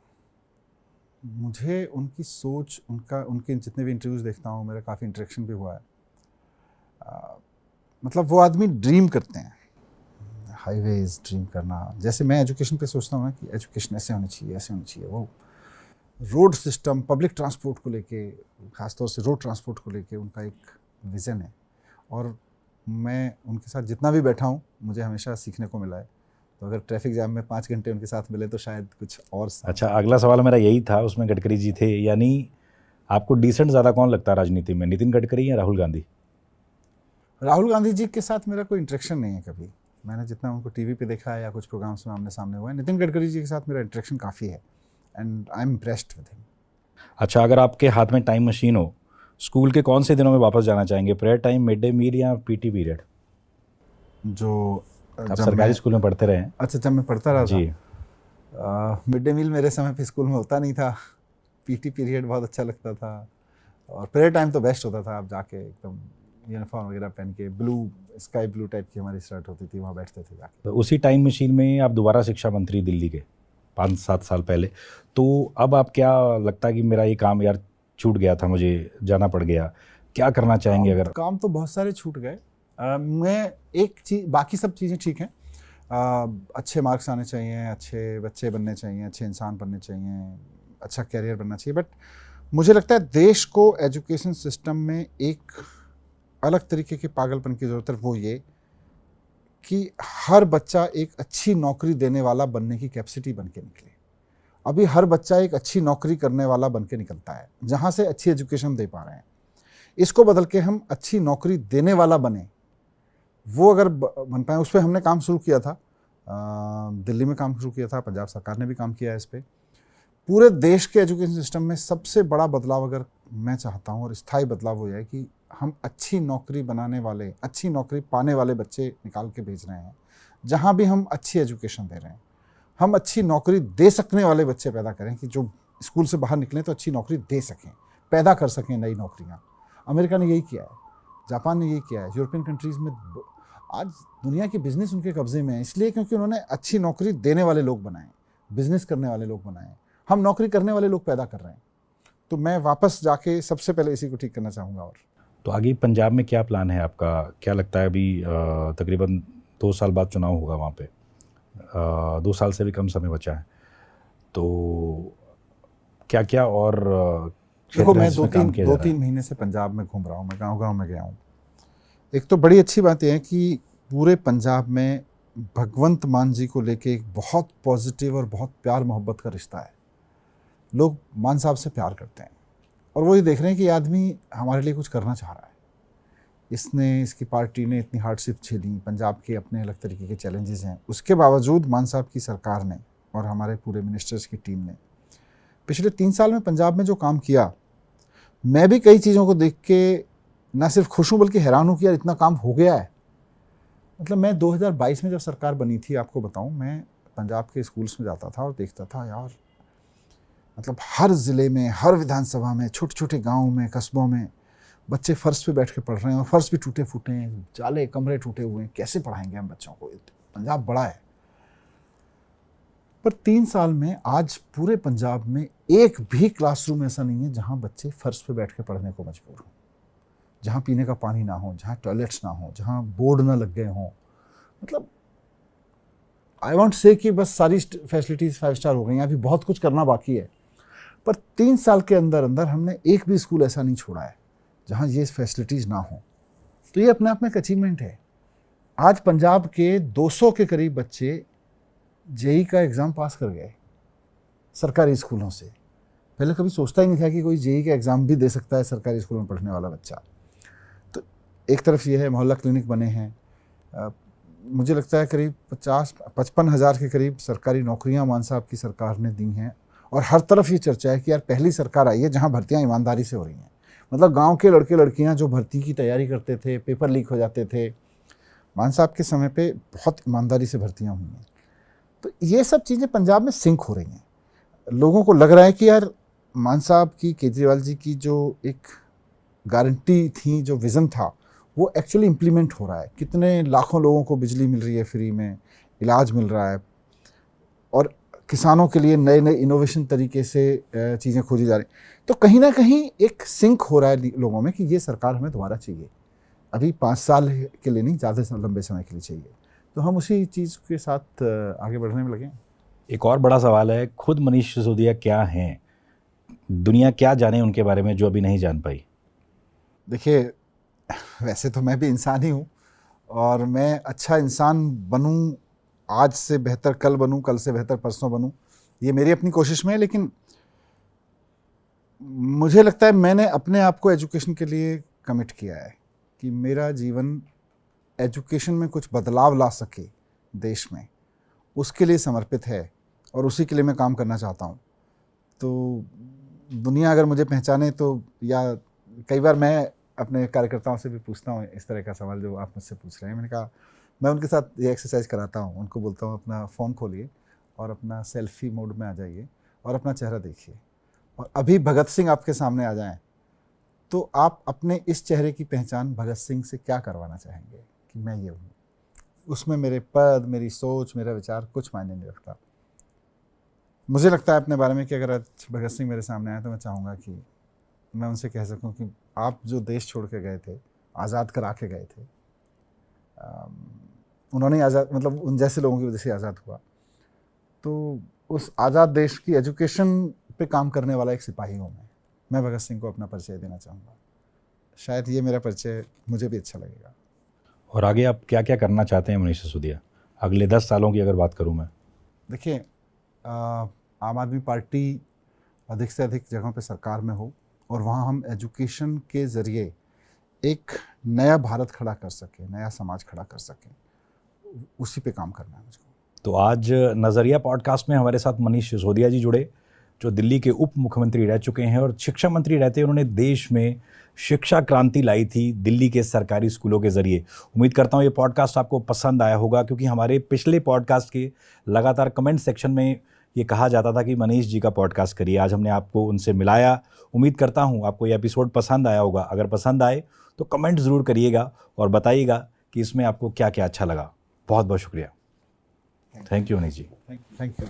मुझे उनकी सोच, उनके जितने भी इंटरव्यूज़ देखता हूँ, मेरा काफ़ी इंटरेक्शन भी हुआ है। मतलब वो आदमी ड्रीम करते हैं, हाईवेज ड्रीम करना। जैसे मैं एजुकेशन पे सोचता हूँ ना कि एजुकेशन ऐसे होनी चाहिए, ऐसे होनी चाहिए। वो रोड सिस्टम, पब्लिक ट्रांसपोर्ट को लेके, ख़ासतौर से रोड ट्रांसपोर्ट को लेके उनका एक विज़न है। और मैं उनके साथ जितना भी बैठा हूँ, मुझे हमेशा सीखने को मिला है। तो अगर ट्रैफिक जाम में 5 घंटे उनके साथ मिले तो शायद कुछ और। अच्छा, अगला सवाल मेरा यही था, उसमें गडकरी जी थे। यानी आपको डिसेंट ज़्यादा कौन लगता है राजनीति में, नितिन गडकरी या राहुल गांधी? राहुल गांधी जी के साथ मेरा कोई इंटरेक्शन नहीं है कभी। मैंने जितना उनको टीवी पे देखा है या कुछ प्रोग्राम्स में आमने सामने हुआ है, नितिन गडकरी जी के साथ मेरा इंटरेक्शन काफ़ी है and I am impressed with him. अच्छा, अगर आपके हाथ में टाइम मशीन हो, स्कूल के कौन से दिनों में वापस जाना चाहेंगे? Prayer time, mid day meal या पीटी पीरियड? जो आप सरकारी स्कूल में पढ़ते रहे हैं। अच्छा, जब मैं पढ़ता रहा जी। था, मिड डे मील मेरे समय पे स्कूल में होता नहीं था। पीटी पीरियड बहुत अच्छा लगता था और प्रेयर टाइम तो बेस्ट होता था। आप जाके एकदम यूनिफॉर्म वगैरह पहन के, ब्लू, स्काई ब्लू टाइप की हमारी शर्ट होती थी, वहाँ बैठते थे जाके। तो उसी टाइम मशीन में आप दोबारा शिक्षा मंत्री दिल्ली के 5-7 साल पहले, तो अब आप क्या लगता है कि मेरा ये काम यार छूट गया था, मुझे जाना पड़ गया, क्या करना चाहेंगे? अगर काम तो बहुत सारे छूट गए। मैं एक चीज़, बाकी सब चीज़ें ठीक हैं। अच्छे मार्क्स आने चाहिए, अच्छे बच्चे बनने चाहिए, अच्छे इंसान बनने चाहिए, अच्छा कैरियर बनना चाहिए। बट मुझे लगता है देश को एजुकेशन सिस्टम में एक अलग तरीके के पागलपन की ज़रूरत है। वो ये कि हर बच्चा एक अच्छी नौकरी देने वाला बनने की कैपेसिटी बन के निकले। अभी हर बच्चा एक अच्छी नौकरी करने वाला बन के निकलता है, जहाँ से अच्छी एजुकेशन दे पा रहे हैं। इसको बदल के हम अच्छी नौकरी देने वाला बने, वो अगर बन पाए, उस पर हमने काम शुरू किया था। दिल्ली में काम शुरू किया था, पंजाब सरकार ने भी काम किया है इस पर। पूरे देश के एजुकेशन सिस्टम में सबसे बड़ा बदलाव अगर मैं चाहता हूँ और स्थायी बदलाव हो जाए कि हम अच्छी नौकरी बनाने वाले, अच्छी नौकरी पाने वाले बच्चे निकाल के भेज रहे हैं। जहाँ भी हम अच्छी एजुकेशन दे रहे हैं, हम अच्छी नौकरी दे सकने वाले बच्चे पैदा करें कि जो स्कूल से बाहर निकलें तो अच्छी नौकरी दे सकें, पैदा कर सकें नई नौकरियाँ। अमेरिका ने यही किया है, जापान ने यही किया है, यूरोपियन कंट्रीज़ में आज दुनिया के बिजनेस उनके कब्जे में है, इसलिए क्योंकि उन्होंने अच्छी नौकरी देने वाले लोग बनाए, बिजनेस करने वाले लोग बनाए। हम नौकरी करने वाले लोग पैदा कर रहे हैं। तो मैं वापस जाके सबसे पहले इसी को ठीक करना चाहूँगा। और तो आगे पंजाब में क्या प्लान है आपका? क्या लगता है अभी तकरीबन 2 साल बाद चुनाव होगा वहाँ पे, 2 साल से भी कम समय बचा है, तो क्या क्या और देखो, मैं क्षेत्र में काम किया जा रहा है? 2-3 महीने से पंजाब में घूम रहा हूँ, मैं गाँव-गाँव में गया हूँ। एक तो बड़ी अच्छी बात यह है कि पूरे पंजाब में भगवंत मान जी को लेके एक बहुत पॉजिटिव और बहुत प्यार मोहब्बत का रिश्ता है। लोग मान साहब से प्यार करते हैं और वो ये देख रहे हैं कि ये आदमी हमारे लिए कुछ करना चाह रहा है। इसकी पार्टी ने इतनी हार्डशिप झेली, पंजाब के अपने अलग तरीके के चैलेंजेस हैं, उसके बावजूद मान साहब की सरकार ने और हमारे पूरे मिनिस्टर्स की टीम ने पिछले 3 साल में पंजाब में जो काम किया, मैं भी कई चीज़ों को देख के ना सिर्फ खुश हूँ बल्कि हैरान हूँ कि यार इतना काम हो गया है। मतलब मैं 2022 में जब सरकार बनी थी, आपको बताऊँ, मैं पंजाब के स्कूल्स में जाता था और देखता था यार, मतलब हर ज़िले में, हर विधानसभा में, छोटे छोटे गाँव में, कस्बों में बच्चे फ़र्श पे बैठ के पढ़ रहे हैं और फ़र्श भी टूटे फूटे हैं, जाले कमरे टूटे हुए हैं। कैसे पढ़ाएंगे हम बच्चों को? पंजाब बड़ा है। पर 3 साल में आज पूरे पंजाब में एक भी क्लासरूम ऐसा नहीं है जहाँ बच्चे फ़र्श पे बैठ के पढ़ने को मजबूर हों, जहाँ पीने का पानी ना हो, जहाँ टॉयलेट्स ना हो, जहाँ बोर्ड ना लग गए हों। मतलब आई वॉन्ट से कि बस सारी फैसिलिटीज़ 5 स्टार हो गई हैं, अभी बहुत कुछ करना बाकी है। पर 3 साल के अंदर अंदर हमने एक भी स्कूल ऐसा नहीं छोड़ा है जहाँ ये फैसिलिटीज़ ना हो। तो ये अपने आप में एक अचीवमेंट है। आज पंजाब के 200 के करीब बच्चे जेई का एग्ज़ाम पास कर गए सरकारी स्कूलों से। पहले कभी सोचता ही नहीं था कि कोई जेई का एग्ज़ाम भी दे सकता है सरकारी स्कूल में पढ़ने वाला बच्चा। तो एक तरफ ये है, मोहल्ला क्लिनिक बने हैं। मुझे लगता है करीब 50-55 हज़ार के करीब सरकारी नौकरियां मान साहब की सरकार ने दी हैं। और हर तरफ ये चर्चा है कि यार पहली सरकार आई है जहां भर्तियां ईमानदारी से हो रही हैं। मतलब गांव के लड़के लड़कियां जो भर्ती की तैयारी करते थे, पेपर लीक हो जाते थे, मान साहब के समय पे बहुत ईमानदारी से भर्तियां हुई हैं। तो ये सब चीज़ें पंजाब में सिंक हो रही हैं। लोगों को लग रहा है कि यार मान साहब की, केजरीवाल जी की जो एक गारंटी थी, जो विज़न था, वो एक्चुअली इम्प्लीमेंट हो रहा है। कितने लाखों लोगों को बिजली मिल रही है, फ्री में इलाज मिल रहा है, और किसानों के लिए नए नए इनोवेशन तरीके से चीज़ें खोजी जा रही। तो कहीं ना कहीं एक सिंक हो रहा है लोगों में कि ये सरकार हमें दोबारा चाहिए। अभी 5 साल के लिए नहीं, ज़्यादा लंबे समय के लिए चाहिए। तो हम उसी चीज़ के साथ आगे बढ़ने में लगे। एक और बड़ा सवाल है, खुद मनीष सिसोदिया क्या हैं? दुनिया क्या जाने उनके बारे में जो अभी नहीं जान पाई? देखिए, वैसे तो मैं भी इंसान ही हूँ और मैं अच्छा इंसान बनूँ, आज से बेहतर कल बनूँ, कल से बेहतर परसों बनूँ, ये मेरी अपनी कोशिश में है। लेकिन मुझे लगता है मैंने अपने आप को एजुकेशन के लिए कमिट किया है कि मेरा जीवन एजुकेशन में कुछ बदलाव ला सके देश में, उसके लिए समर्पित है और उसी के लिए मैं काम करना चाहता हूँ। तो दुनिया अगर मुझे पहचाने तो, या कई बार मैं अपने कार्यकर्ताओं से भी पूछता हूँ इस तरह का सवाल जो आप मुझसे पूछ रहे हैं। मैंने कहा, मैं उनके साथ ये एक्सरसाइज कराता हूँ, उनको बोलता हूँ अपना फ़ोन खोलिए और अपना सेल्फी मोड में आ जाइए और अपना चेहरा देखिए, और अभी भगत सिंह आपके सामने आ जाएं तो आप अपने इस चेहरे की पहचान भगत सिंह से क्या करवाना चाहेंगे कि मैं ये हूँ। उसमें मेरे पद, मेरी सोच, मेरा विचार कुछ मायने नहीं रखता। मुझे लगता है अपने बारे में कि अगर आज भगत सिंह मेरे सामने आए तो मैं चाहूँगा कि मैं उनसे कह सकूँ कि आप जो देश छोड़ के गए थे, आज़ाद करा के गए थे, उन्होंने आज़ाद, मतलब उन जैसे लोगों की वजह से आज़ाद हुआ, तो उस आज़ाद देश की एजुकेशन पे काम करने वाला एक सिपाही हूँ मैं भगत सिंह को अपना परिचय देना चाहूँगा। शायद ये मेरा परिचय मुझे भी अच्छा लगेगा। और आगे आप क्या क्या करना चाहते हैं मनीष सिसोदिया, अगले 10 सालों की अगर बात करूँ मैं? देखिए, आम आदमी पार्टी अधिक से अधिक जगहों पे सरकार में हो और वहाँ हम एजुकेशन के ज़रिए एक नया भारत खड़ा कर सकें, नया समाज खड़ा कर सकें, उसी पे काम करना है मुझको। तो आज नज़रिया पॉडकास्ट में हमारे साथ मनीष सिसोदिया जी जुड़े। जो दिल्ली के उप मुख्यमंत्री रह चुके हैं और शिक्षा मंत्री रहते उन्होंने देश में शिक्षा क्रांति लाई थी दिल्ली के सरकारी स्कूलों के ज़रिए। उम्मीद करता हूँ ये पॉडकास्ट आपको पसंद आया होगा, क्योंकि हमारे पिछले पॉडकास्ट के लगातार कमेंट सेक्शन में ये कहा जाता था कि मनीष जी का पॉडकास्ट करिए। आज हमने आपको उनसे मिलाया। उम्मीद करता हूँ आपको ये एपिसोड पसंद आया होगा। अगर पसंद आए तो कमेंट ज़रूर करिएगा और बताइएगा कि इसमें आपको क्या क्या अच्छा लगा। बहुत बहुत शुक्रिया। Thank you Manish ji. Thank you.